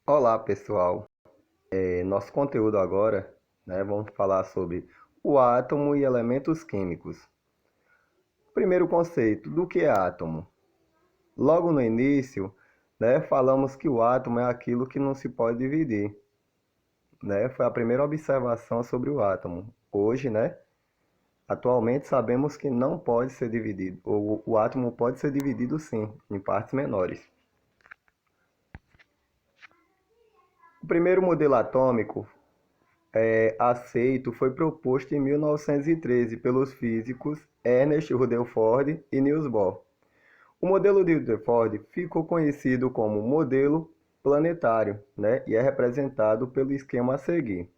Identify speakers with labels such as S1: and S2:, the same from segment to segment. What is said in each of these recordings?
S1: Olá, pessoal. Nosso conteúdo agora, né, vamos falar sobre o átomo e elementos químicos. Primeiro conceito, do que é átomo? Logo no início, né, falamos que o átomo é aquilo que não se pode dividir, né? Foi a primeira observação sobre o átomo. Hoje, né, atualmente sabemos que não pode ser dividido. O átomo pode ser dividido sim, em partes menores. O primeiro modelo atômico aceito foi proposto em 1913 pelos físicos Ernest Rutherford e Niels Bohr. O modelo de Rutherford ficou conhecido como modelo planetário, né, e é representado pelo esquema a seguir.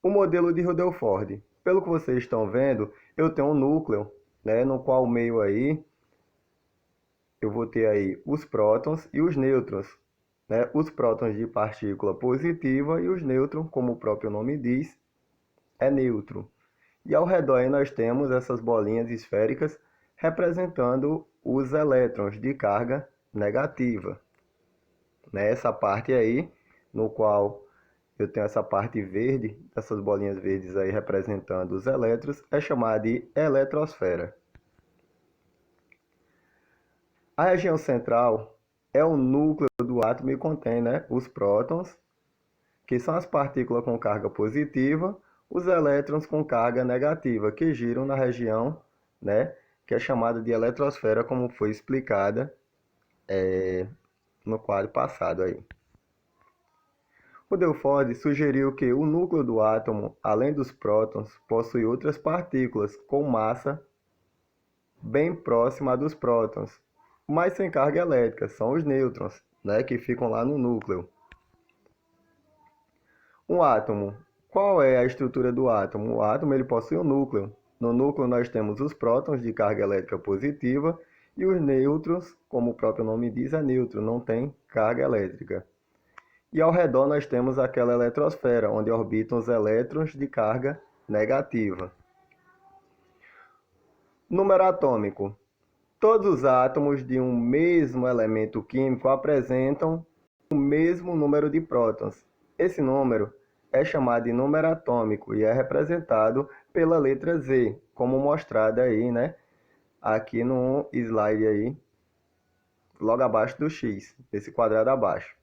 S1: O modelo de Rutherford, pelo que vocês estão vendo, eu tenho um núcleo, né, no qual o meio aí eu vou ter aí os prótons e os nêutrons, né? Os prótons de partícula positiva e os nêutrons, como o próprio nome diz, é neutro. E ao redor aí nós temos essas bolinhas esféricas representando os elétrons de carga negativa. Nessa parte aí, no qual eu tenho essa parte verde, essas bolinhas verdes aí representando os elétrons, é chamada de eletrosfera. A região central é o núcleo do átomo e contém, né, os prótons, que são as partículas com carga positiva, os elétrons com carga negativa, que giram na região, né, que é chamada de eletrosfera, como foi explicada no quadro passado aí. Rutherford sugeriu que o núcleo do átomo, além dos prótons, possui outras partículas com massa bem próxima dos prótons, mas sem carga elétrica, são os nêutrons, né, que ficam lá no núcleo. Um átomo. Qual é a estrutura do átomo? O átomo ele possui um núcleo. No núcleo nós temos os prótons de carga elétrica positiva e os nêutrons, como o próprio nome diz, é neutro, não tem carga elétrica. E ao redor nós temos aquela eletrosfera, onde orbitam os elétrons de carga negativa. Número atômico. Todos os átomos de um mesmo elemento químico apresentam o mesmo número de prótons. Esse número é chamado de número atômico e é representado pela letra Z, como mostrado aí, né? Aqui no slide aí, logo abaixo do X, esse quadrado abaixo.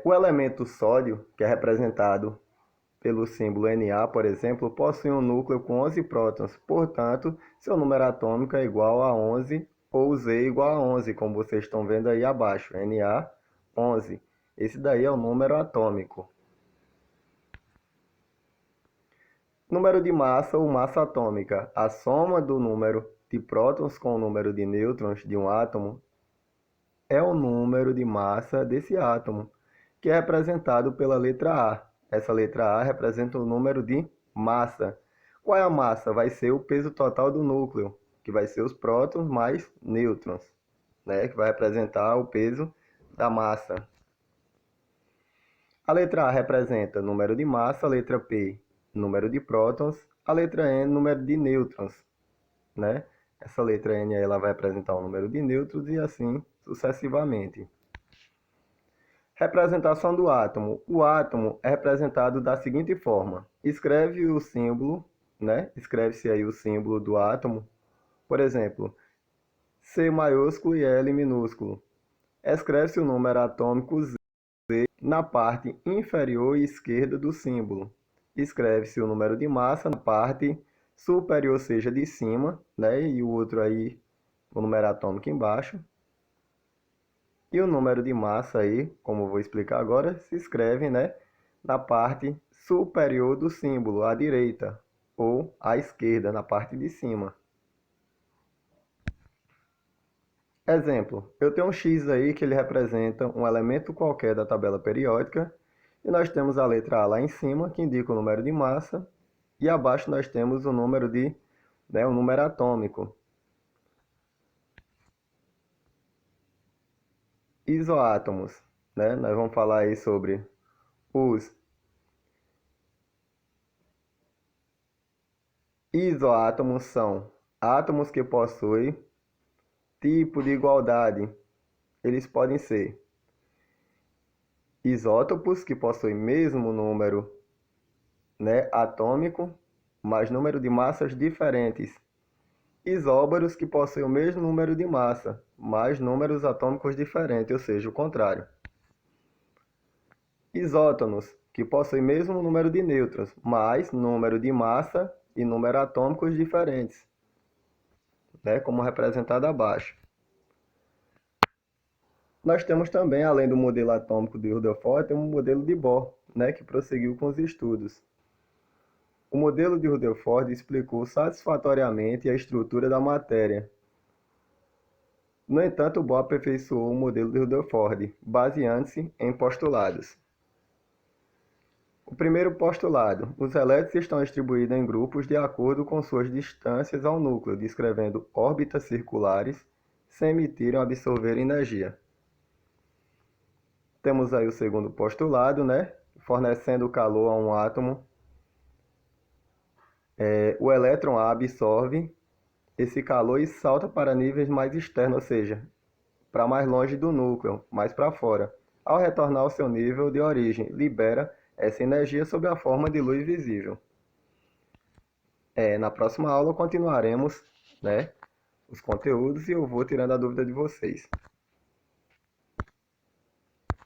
S1: O elemento sódio, que é representado pelo símbolo Na, por exemplo, possui um núcleo com 11 prótons, portanto, seu número atômico é igual a 11 ou Z igual a 11, como vocês estão vendo aí abaixo, Na 11. Esse daí é o número atômico. Número de massa ou massa atômica. A soma do número de prótons com o número de nêutrons de um átomo é o número de massa desse átomo, que é representado pela letra A. Essa letra A representa o número de massa. Qual é a massa? Vai ser o peso total do núcleo, que vai ser os prótons mais nêutrons, né? Que vai representar o peso da massa. A letra A representa número de massa, a letra P, número de prótons, a letra N, número de nêutrons, né? Essa letra N aí, ela vai representar o número de nêutrons e assim sucessivamente. Representação do átomo. O átomo é representado da seguinte forma. Escreve o símbolo, né? Escreve-se aí o símbolo do átomo. Por exemplo, C maiúsculo e L minúsculo. Escreve-se o número atômico Z na parte inferior esquerda do símbolo. Escreve-se o número de massa na parte superior, seja de cima, né? E o outro aí, o número atômico embaixo. E o número de massa aí, como eu vou explicar agora, se escreve, né, na parte superior do símbolo, à direita, ou à esquerda, na parte de cima. Exemplo, eu tenho um X aí que ele representa um elemento qualquer da tabela periódica, e nós temos a letra A lá em cima, que indica o número de massa, e abaixo nós temos o número o número atômico. Isoátomos, né? Nós vamos falar aí sobre os isoátomos são átomos que possuem tipo de igualdade eles podem ser isótopos, que possuem mesmo número, né, atômico, mas número de massas diferentes. Isóbaros, que possuem o mesmo número de massa, mas números atômicos diferentes, ou seja, o contrário. Isótonos, que possuem mesmo número de nêutrons, mas número de massa e número atômicos diferentes, né, como representado abaixo. Nós temos também, além do modelo atômico de Rutherford, temos um modelo de Bohr, né, que prosseguiu com os estudos. O modelo de Rutherford explicou satisfatoriamente a estrutura da matéria. No entanto, Bohr aperfeiçoou o modelo de Rutherford, baseando-se em postulados. O primeiro postulado: os elétrons estão distribuídos em grupos de acordo com suas distâncias ao núcleo, descrevendo órbitas circulares, sem emitir ou absorver energia. Temos aí o segundo postulado, né? Fornecendo calor a um átomo, o elétron absorve esse calor e salta para níveis mais externos, ou seja, para mais longe do núcleo, mais para fora. Ao retornar ao seu nível de origem, libera essa energia sob a forma de luz visível. Na próxima aula continuaremos, né, os conteúdos e eu vou tirando a dúvida de vocês.